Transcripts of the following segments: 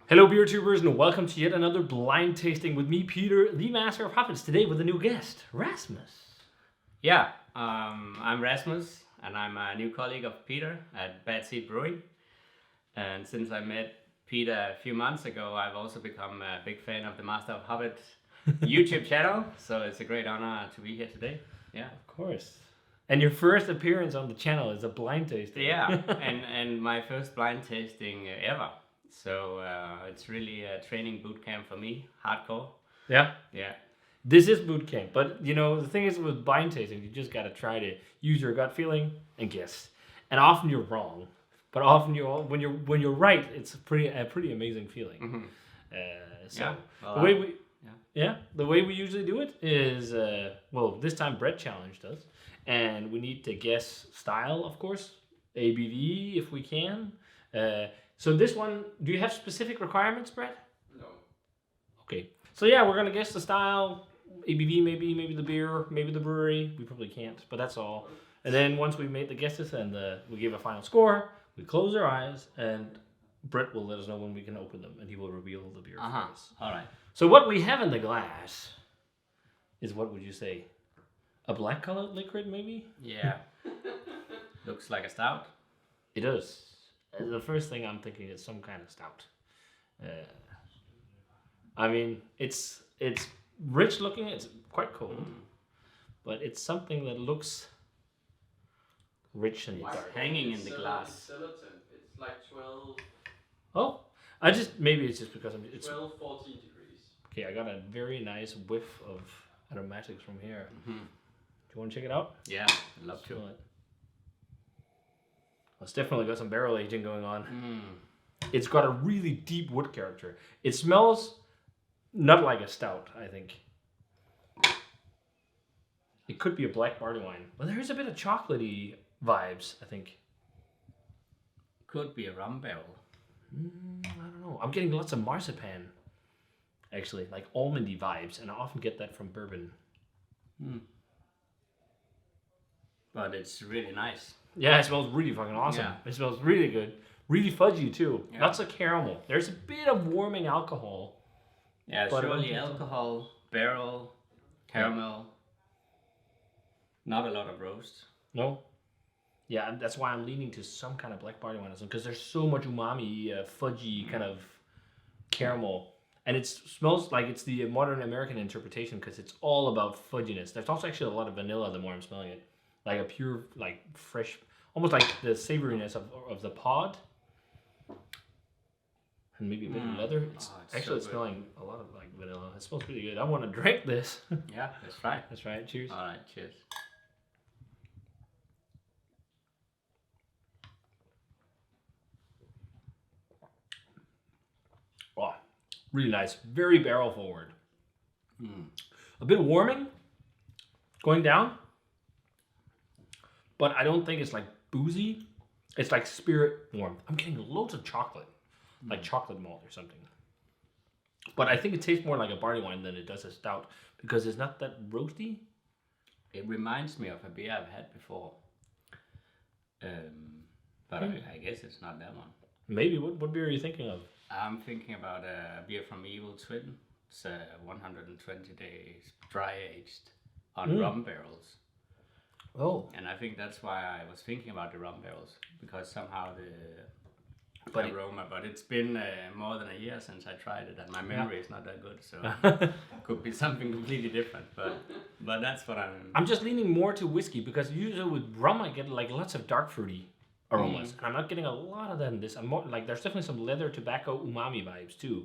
Hello, beer tubers, and welcome to yet another blind tasting with me, Peter, the Master of Hoppets. Today with a new guest, Rasmus. Yeah, I'm Rasmus, and I'm a new colleague of Peter at Bad Seed Brewing. And since I met Peter a few months ago, I've also become a big fan of the Master of Hobbit YouTube channel. So it's a great honor to be here today. Yeah, Of course. And your first appearance on the channel is a blind tasting. yeah, and my first blind tasting ever. So it's really a training boot camp for me, hardcore. Yeah. Yeah. This is boot camp, but the thing is with blind tasting, you just gotta try to use your gut feeling and guess. And often you're wrong, but often when you're right, it's a pretty amazing feeling. Mm-hmm. So Yeah, well, the way we usually do it is this time Brett challenged us, and we need to guess style, of course, ABV if we can. So this one, do you have specific requirements, Brett? No. Okay. So yeah, we're gonna guess the style, ABV, maybe the beer, maybe the brewery. We probably can't, but that's all. And then once we made the guesses and we give a final score, we close our eyes, and Brett will let us know when we can open them, and he will reveal the beer for us. All right. So what we have in the glass is, what would you say? A black colored liquid, maybe? Yeah. Looks like a stout. It does. The first thing I'm thinking is some kind of stout. I mean, it's rich looking. It's quite cold, but it's something that looks rich and dark. Hanging in the glass. It's like 12, Oh, maybe it's just because it's 12, 14 degrees. okay. I got a very nice whiff of aromatics from here. Mm-hmm. Do you want to check it out? Yeah, I'd love to. Smell it. Well, it's definitely got some barrel aging going on. Mm. It's got a really deep wood character. It smells not like a stout, I think. It could be a black barley wine. But there is a bit of chocolatey vibes, I think. Could be a rum barrel. I don't know. I'm getting lots of marzipan, actually, like almondy vibes, and I often get that from bourbon. Mm. But it's really nice. Yeah, it smells really fucking awesome. Yeah. It smells really good. Really fudgy, too. Yeah. Lots of caramel. There's a bit of warming alcohol. Yeah, But surely alcohol, barrel, caramel. Not a lot of roast. No? Yeah, and that's why I'm leaning to some kind of black barley wine, because there's so much umami, fudgy kind of caramel. And it smells like it's the modern American interpretation, because it's all about fudginess. There's also actually a lot of vanilla the more I'm smelling it. Like a pure, like fresh, almost like the savoriness of the pod. And maybe a bit of leather. It's actually so good. smelling a lot of like vanilla. It smells pretty good. I want to drink this. Yeah, that's right. That's right. Cheers. All right, cheers. Oh, really nice. Very barrel forward. Mm. A bit warming going down. But I don't think it's like boozy. It's like spirit warmth. I'm getting loads of chocolate. Like chocolate malt or something. But I think it tastes more like a barley wine than it does a stout, because it's not that roasty. It reminds me of a beer I've had before. But I guess it's not that one. Maybe. What beer are you thinking of? I'm thinking about a beer from Evil Twin. It's 120 days dry aged on rum barrels. Oh. And I think that's why I was thinking about the rum barrels, because somehow the aroma, but it's been more than a year since I tried it, and my memory is not that good, so could be something completely different, but that's what I'm just leaning more to whiskey, because usually with rum I get like lots of dark fruity aromas, and I'm not getting a lot of that in this. I'm more like, there's definitely some leather, tobacco, umami vibes too.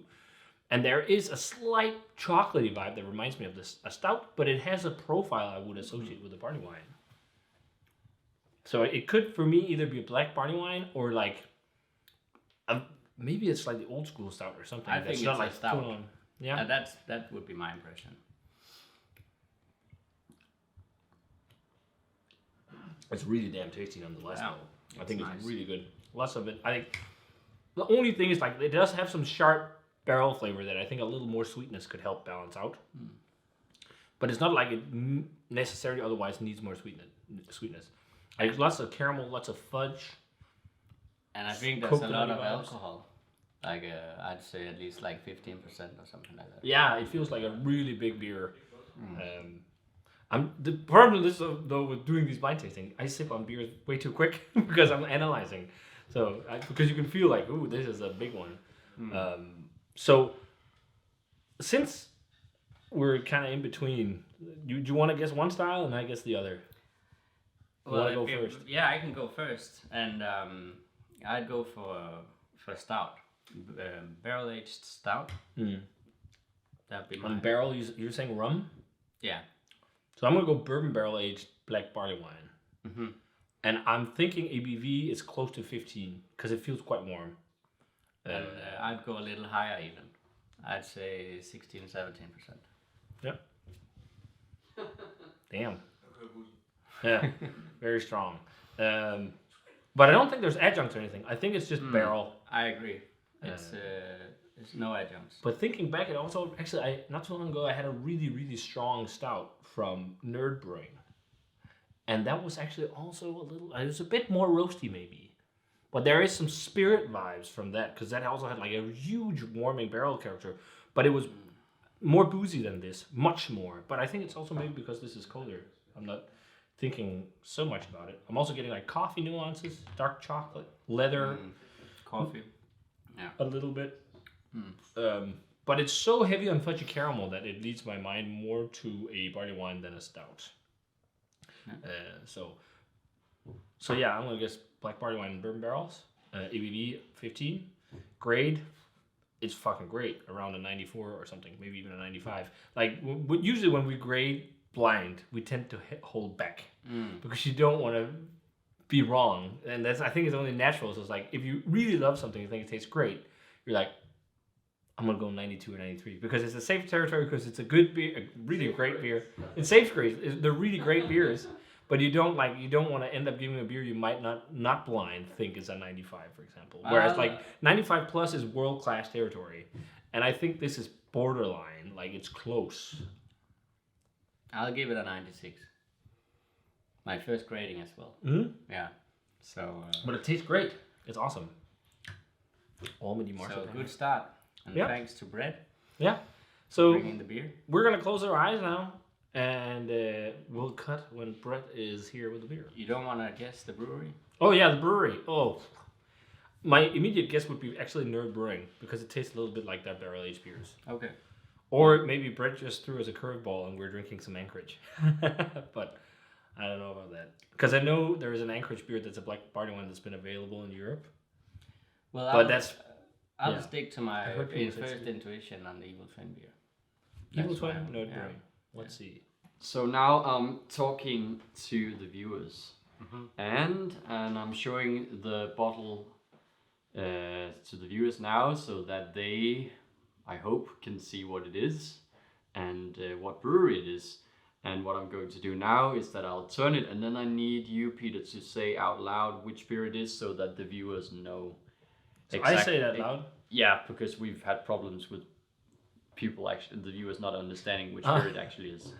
And there is a slight chocolatey vibe that reminds me of a stout, but it has a profile I would associate with a barley wine. So it could, for me, either be a black barley wine or like maybe it's like the old school stout or something. I think it's not like a stout. full on. Yeah. That would be my impression. It's really damn tasty nonetheless. Wow. Though. I think It's it's nice. really good. Lots of it. I think the only thing is, like, it does have some sharp barrel flavor that I think a little more sweetness could help balance out. But it's not like it necessarily otherwise needs more sweetness. Like lots of caramel, lots of fudge. And I think there's a lot Coconutty of vibes. alcohol. Like I'd say at least like 15% or something like that. Yeah, it feels like a really big beer. The problem is though with doing these blind tasting, I sip on beers way too quick because I'm analyzing. So because you can feel like, ooh, this is a big one. So since we're kind of in between, do you want to guess one style and I guess the other? Well, Go first? Yeah, I can go first, and I'd go for stout, barrel aged stout. That'd be On mine. barrel, you're saying rum? Yeah. So I'm gonna go bourbon barrel aged black barley wine, and I'm thinking ABV is close to 15 because it feels quite warm. And I'd go a little higher even. I'd say 16, 17%. Yep. Damn. Yeah, very strong. But I don't think there's adjuncts or anything. I think it's just barrel. I agree. It's no adjuncts. But thinking back, it also actually not too long ago I had a really strong stout from Nerd Brewing, and that was actually also a little. It was a bit more roasty maybe, but there is some spirit vibes from that because that also had like a huge warming barrel character, but it was more boozy than this, much more. But I think it's also maybe because this is colder. I'm not thinking so much about it. I'm also getting like coffee nuances, dark chocolate, leather, Coffee. Yeah. a little bit. But it's so heavy on fudgy caramel that it leads my mind more to a barley wine than a stout. So yeah, I'm gonna guess black barley wine and bourbon barrels. ABV 15. Grade, it's fucking great, around a 94 or something, maybe even a 95. Like usually when we grade blind, we tend to hold back because you don't want to be wrong, and I think it's only natural. So it's like if you really love something, you think it tastes great, you're like, I'm gonna go 92 or 93 because it's a safe territory because it's a good beer, a really great beer. It's safe grades. They're really great beers, but you don't want to end up giving a beer you might not blind think is a 95, for example. Whereas like 95 plus is world class territory, and I think this is borderline. Like it's close. I'll give it a 96. My first grading as well. Yeah. So. But it tastes great. It's awesome. Almondy marshmallow. So good start. And thanks to Brett. Yeah. So bringing the beer. We're gonna close our eyes now, and we'll cut when Brett is here with the beer. You don't want to guess the brewery? Oh yeah, the brewery. Oh, my immediate guess would be actually Nerd Brewing because it tastes a little bit like that barrel aged beers. Okay. Or maybe Brett just threw us a curveball and we're drinking some Anchorage. But I don't know about that. Because I know there is an Anchorage beer that's a black barley wine that's been available in Europe. Well, I'll stick to my first intuition on the Evil Twin beer. Evil Twin, Nerd Brewing. Let's see. So now I'm talking to the viewers. And I'm showing the bottle to the viewers now so that they, I hope, can see what it is and what brewery it is. And what I'm going to do now is that I'll turn it, and then I need you, Peter, to say out loud which beer it is so that the viewers know. So I say that loud? Yeah, because we've had problems with people, actually, the viewers not understanding which beer it actually is.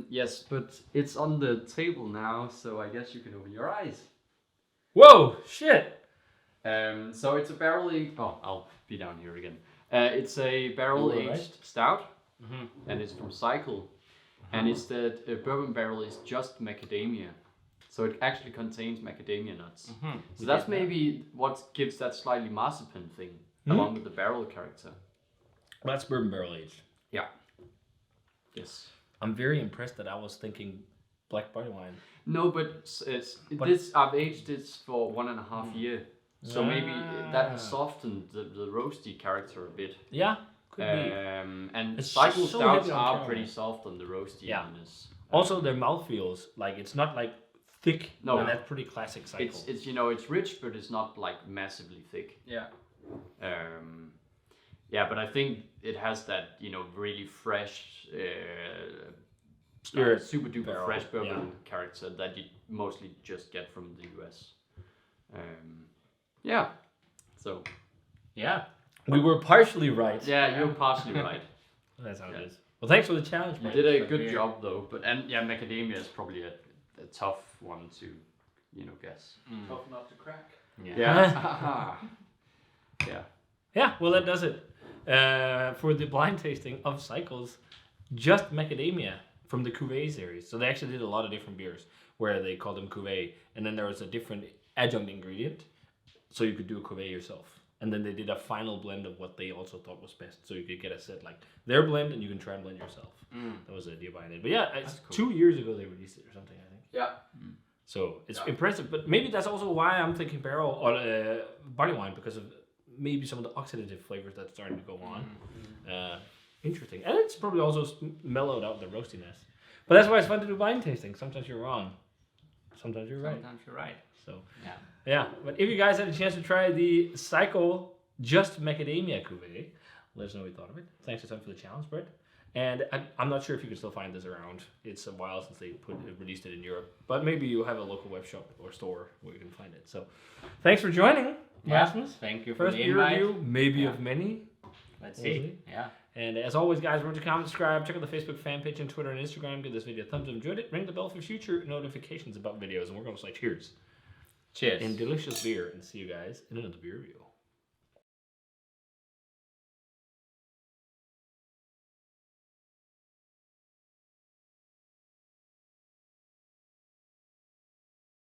Yes, but it's on the table now, so I guess you can open your eyes. Whoa, shit! So it's a barrel-aged... Oh, I'll be down here again. It's a barrel-aged stout, and it's from Cycle. And it's that bourbon barrel is just macadamia. So it actually contains macadamia nuts. So that's maybe what gives that slightly marzipan thing, along with the barrel character. That's bourbon barrel aged. Yeah. Yes. I'm very impressed that I was thinking black barley wine. No, but I've aged this for 1.5 years. So maybe that has softened the roasty character a bit. Yeah, could be. And It's cycle so stouts heavy on are caramel. pretty soft on the roastiness. Also, their mouth feels like it's not like thick. No. And that's pretty classic Cycle. It's it's rich, but it's not like massively thick. Yeah. Yeah, but I think it has that really fresh, Spirit super duper barrel, fresh bourbon character that you mostly just get from the US. Yeah. So. Yeah. We were partially right. Yeah, you're partially right. That's how it is. Well, thanks for the challenge, You Brett. did a good job though, macadamia is probably a tough one to, guess. Tough enough to crack. Yeah. Yeah. Yeah, well, that does it for the blind tasting of Cycles, just Macadamia from the Cuvee series. So they actually did a lot of different beers where they called them Cuvee, and then there was a different adjunct ingredient, so you could do a Cuvee yourself. And then they did a final blend of what they also thought was best, so you could get a set like their blend, and you can try and blend yourself. That was the idea behind it. But yeah, it's cool. 2 years ago they released it or something, I think. Yeah. So it's Yeah. impressive, but maybe that's also why I'm thinking barrel or barley wine, because of maybe some of the oxidative flavors that's starting to go on. Interesting, and it's probably also mellowed out the roastiness. But that's why it's fun to do blind tasting. Sometimes you're wrong, sometimes you're right. Sometimes you're right. So Yeah. yeah, but if you guys had a chance to try the Cycle Just Macadamia Cuvee, let us know what you thought of it. Thanks a ton for the challenge, Brett. And I'm not sure if you can still find this around. It's a while since they released it in Europe, but maybe you have a local web shop or store where you can find it. So, thanks for joining, Rasmus. Thank you for First the beer invite. review, maybe of many. Let's We'll see. see. Yeah. And as always, guys, remember to comment, subscribe, check out the Facebook fan page and Twitter and Instagram. Give this video a thumbs up if you enjoyed it. Ring the bell for future notifications about videos, and we're going to say cheers Cheers. and delicious beer. And see you guys in another beer review.